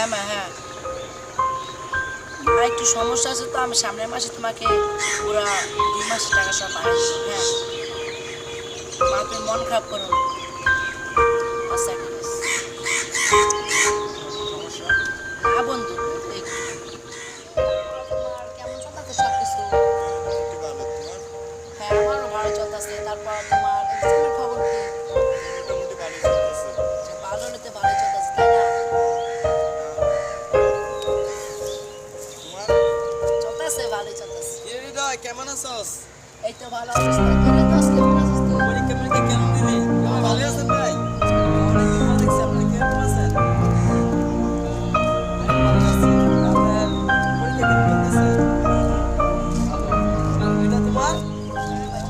হ্যাঁ মা, হ্যাঁ আর একটু সমস্যা আছে তো, আমি সামনের মাসে তোমাকে পুরো 2 মাসের টাকা সব পাঠাই দেবো। হ্যাঁ মা, তুমি মন খারাপ করো না। আচ্ছা ঠিক আছে। সমস্যা না বন্ধু, একটু তোমার কেমন চলতেছে সব কিছু? একটু ভালো তোমার হ্যাঁ আমারও ভালো চলতেছে। তারপর তোমার এক্সামের খবর কি? মোটামুটি ভালো চলতেছে। আচ্ছা, ভালো হলে তো ভালোই চলতেছে তাই না? তোমার চলতেছে, ভালোই চলতেছে। কি রে হৃদয়, কেমন আছস? এই তো ভালো অবস্থা। তোর তো আজকে কেমন আছিস তুই? পরীক্ষা মরীক্ষা কেমন দিলি? ভালো আছেন ভাই? অনেকদিন পর দেখছি, আপনি কেমন আছেন? আমি ভালো আছি। আপনার পরীক্ষা কেমন চলতেছে? ভালো। হৃদয়, তোমার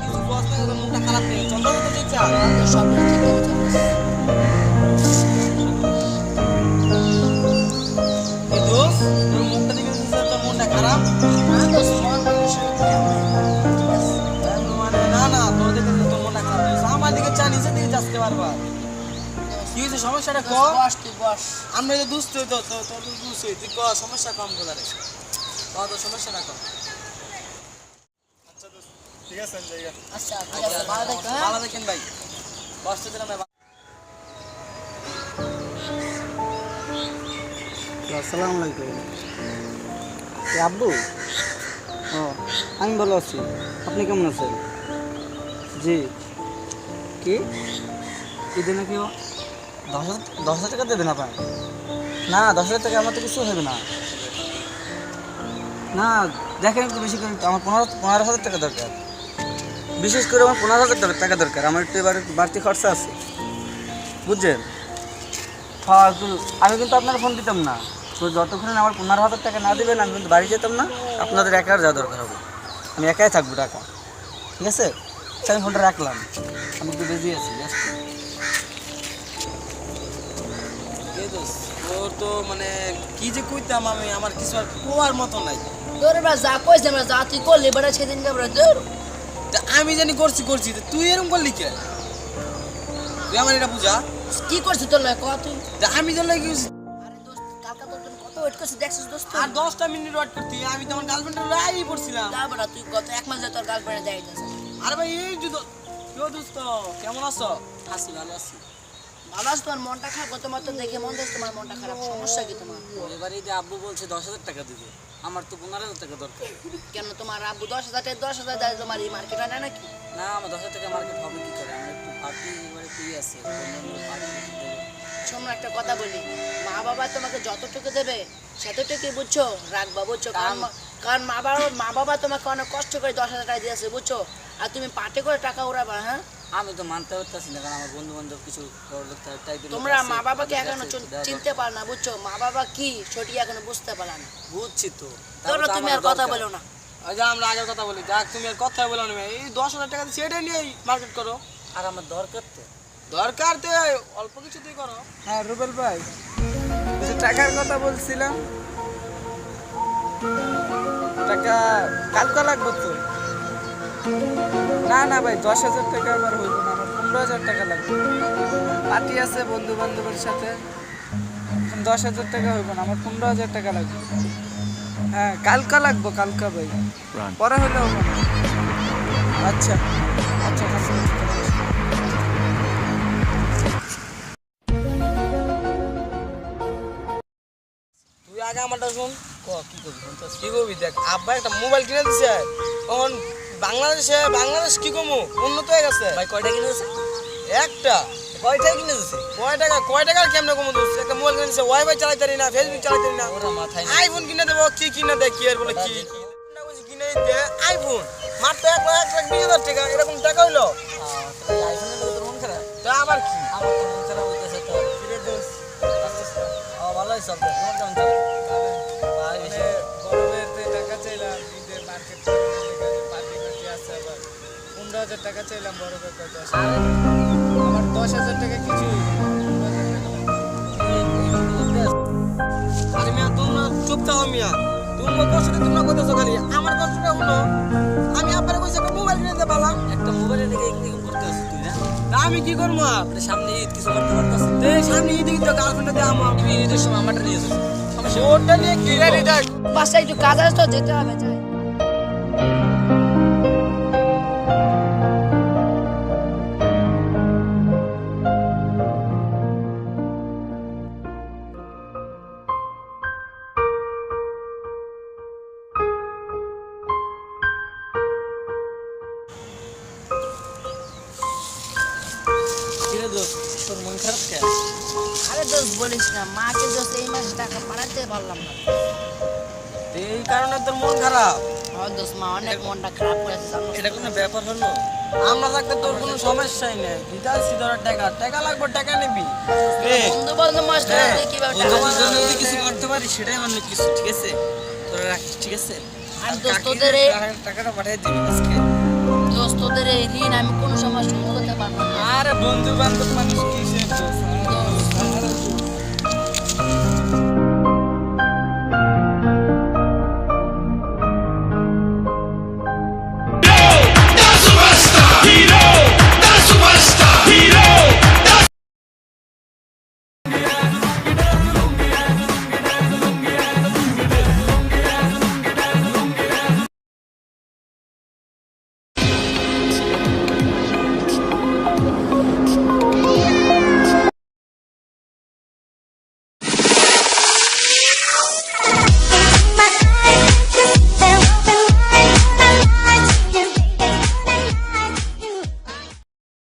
কিছু বস না, তোর মুখটা খারাপ নেই, চন্দ্র তো ঠিক আছে? তো সব কিছু ঠিকঠাক চলতেছে। এই দোষ, তোর মুখটা দেখে বুঝতে তোর মনটা খারাপ। না দোস্ত, মন মানুষের কেমন ঠিক আছে। মানে না না, তোর দেখে তোর মনটা খারাপ হয়েছে। আমার দিকে চা, নিচের দিকে যাচ্ছে বারবার। কি হয়েছে, সমস্যাটা ক? দোস্ত, বস তুই বস। আমরা যে দুস্থ তো তোর তো দুস্থ তুই ক, সমস্যা কম করে তোর সমস্যাটা কম। আচ্ছা দোস্ত, ঠিক আছে আমি জায়গা। আচ্ছা ঠিক আছে, ভালো থাকো। হ্যাঁ ভালো থাকেন ভাই, কষ্ট দিলাম ভাই। আসসালামু আলাইকুম। এ আব্বু? ও, আমি ভালো আছি। আপনি কেমন আছেন? জি। কি ঈদে নাকি 10,000 টাকা দেবেন আপনার? না, 10,000 টাকা আমার তো কিছু হবে না। না দেখেন একটু বেশি করে, আমার 15,000 টাকা দরকার। বিশেষ করে আমার 15,000 টাকা দরকার। আমার একটু এবার একটু বাড়তি খরচা আছে, বুঝছেন? হ্যাঁ একটু, আমি কিন্তু আপনার ফোন দিতাম না। তো যতক্ষণ আমার 15,000 টাকা না দেবেন আমি কিন্তু বাড়ি যেতাম না। আপনাদের একার যাওয়া দরকার হবে, আমি একাই থাকবো টাকা। ঠিক আছে, আচ্ছা আমি ফোনটা রাখলাম, আমি একটু বেজি আছি ব্যস্ত। এই দোস্ত, তোর তো মানে কি যে কইতাম আমি, আমার কিছু আর কোয়ার মতো নাই। তোর এবার যা কইস না, যা তুই করলি বেটা সেদিন কে বেটা তোর। তা আমি জানি করছি তো তুই এরকম করলি কে? তুই আমার এটা বুঝা। কি করছিস তোর লাগে কত তুই? তা আমি তোর লাগে আরে দোস্ত, কালকা তোর জন্য কত ওয়েট করছিস দেখছিস দোস্ত? আর 10টা মিনিট ওয়েট করতি, আমি তো আমার গার্লফ্রেন্ডের লাই পড়ছিলাম। যা বেটা, তুই গত 1 মাস ধরে তোর গার্লফ্রেন্ডে দেখাইতেছিস। আরে ভাই এই যে কেউ দোস্ত, কেমন আছো? আছি, ভালো আছি। ভালো আছো? তোমার মনটা খারাপ, গত মাত্র দেখে মন দেখছ তোমার মনটা খারাপ, সমস্যা কি তোমার? এবারে যে আব্বু বলছে 10,000 টাকা দিবে, আমার তো 15,000 টাকা দরকার। কেন তোমার আব্বু 10,000 টাকা 10,000 দেয় তোমার এই মার্কেট আনে নাকি? না, আমার 10,000 টাকা মার্কেট হবে কি করে? আমার একটু পার্টি এবারে পেয়ে আছে, পার্টি দেবে। শোনো একটা কথা বলি, মা বাবা তোমাকে যতটুকু দেবে সেতটুকুই বুঝছো রাখবা, বুঝছো? কারণ মা বাবা তোমাকে অনেক কষ্ট করে 10,000 টাকা দিয়েছে, বুঝছো? আর তুমি পাটে করে টাকা উড়াবা। হ্যাঁ আমি তো মানতে পারতেছি না, কারণ আমার বন্ধু বান্ধব কিছু টাইপের তোমরা মা বাবাকে এখনো চিনতে পারো না, বুঝছো? মা বাবা কি সঠিক এখনো বুঝতে পারো না। বুঝছি তো। তোমরা তুমি আর কথা বলো না। আচ্ছা আমরা আগের কথা বলি, যাক তুমি আর কথা বলো না, এই 10,000 টাকা সেটাই নিয়ে মার্কেট করো। আর আমার দরকার তো। দরকার তো অল্প কিছু তুই করো। হ্যাঁ রুবেল ভাই, ওই যে টাকার কথা বলছিলাম, টাকা কালকে লাগবে তো? না না ভাই, 10,000 টাকা আমার হইব না, আমার 15,000 টাকা লাগবে। পার্টি আছে বন্ধু বান্ধবের সাথে, এখন 10,000 টাকা হইব না, আমার 15,000 টাকা লাগবে। হ্যাঁ কালকে লাগবে, কালকে ভাই, পরে হলে হবে না। আচ্ছা আচ্ছা ঠিক আছে। তুই আগে আমারটা শুন। কি করবি শুনতেছি? কি করবি দেখ, আব্বা একটা মোবাইল কিনে দিছে, তখন বাংলাদেশ কি কমু উন্নত হয়ে গেছে। ভাই কয়টা কিনেছে? একটা কয়টাই কিনেছে? কয় টাকার কেমনে কমু দোষ? একটা মোবাইল কিনে দিছে, ওয়াইফাই চালাইতে পারি না, ফেসবুক চালাইতে পারি না। ওরা মাথায় নেই। আইফোন কিনে দেবো, কি কিনে দেয়, কি আর বলে কি না বলছি কিনে দিতে আইফোন মাত্র 1,20,000 টাকা, এরকম টাকা হইলো। আইফোনের লোক তোর মন খারাপ? তা আবার কি আমার তো মন খারাপ হইতেছে তো। কিরে দোষ? ভালো হয়েছে আপনার, তোমার কেমন চলে? ভাই মানে বড় ভাইয়ের টাকা চাইলাম ঈদের মার্কেট পার্টি পার্টি আছে, আবার 15,000 টাকা চাইলাম বড় ভাই, কত আছে? আমার 10,000 টাকা কিছুই হইবে না, 15,000 টাকা লাগবে। আরে মিয়া তোমরা চুপ থাকো মিয়া, তোমার কষ্টটা তোমরা কইতেছো খালি, আমার কষ্টটা হলো আমি আব্বারে কইছি একটা মোবাইল কিনে দিতে পারলাম। একটা মোবাইলের দিকে এরকম করতে আসছিস তুই না? তা আমি কি করবো আর? সামনে ঈদ কিছু করতে পারতাস? এই সামনে ঈদে কিন্তু গার্লফ্রেন্ডে দিয়ে আমার ঈদের সময় আমারটা নিয়ে যাস। সে ওটা নিয়ে কি রে দেখ বাসায় একটু কাজ আছে তো যেতে হবে যাই কিরে দোস্ত তোর মন খারাপ কেন আরে দোস্ত বলিস না মাকে দোস্ত এই মাসে টাকা পাঠাতে পারলাম না এই কারণে তোর মন খারাপ আমার দোস্ত মা অনেক মনটা খারাপ করেছে জানো এটা কোনো ব্যাপার হলো আমরা থাকতে তোর কোনো সমস্যাই নেই দিতে আসছি তোরা টাকা টাকা লাগবে টাকা নিবি বন্ধু বান্ধব মাস্টার কিভাবে টাকা দিবে? যদি কিছু করতে পারি সেটাই অনেক কিছু ঠিক আছে তোরা রাখিস ঠিক আছে আর দোস্ত তোদের এই টাকাটা পাঠিয়ে দিবি আজকে দোস্ত তোদের এই ঋণ আমি কোনো সময় শোধ করতে পারবো না আরে বন্ধু বান্ধব মানুষ কিসের দোষ?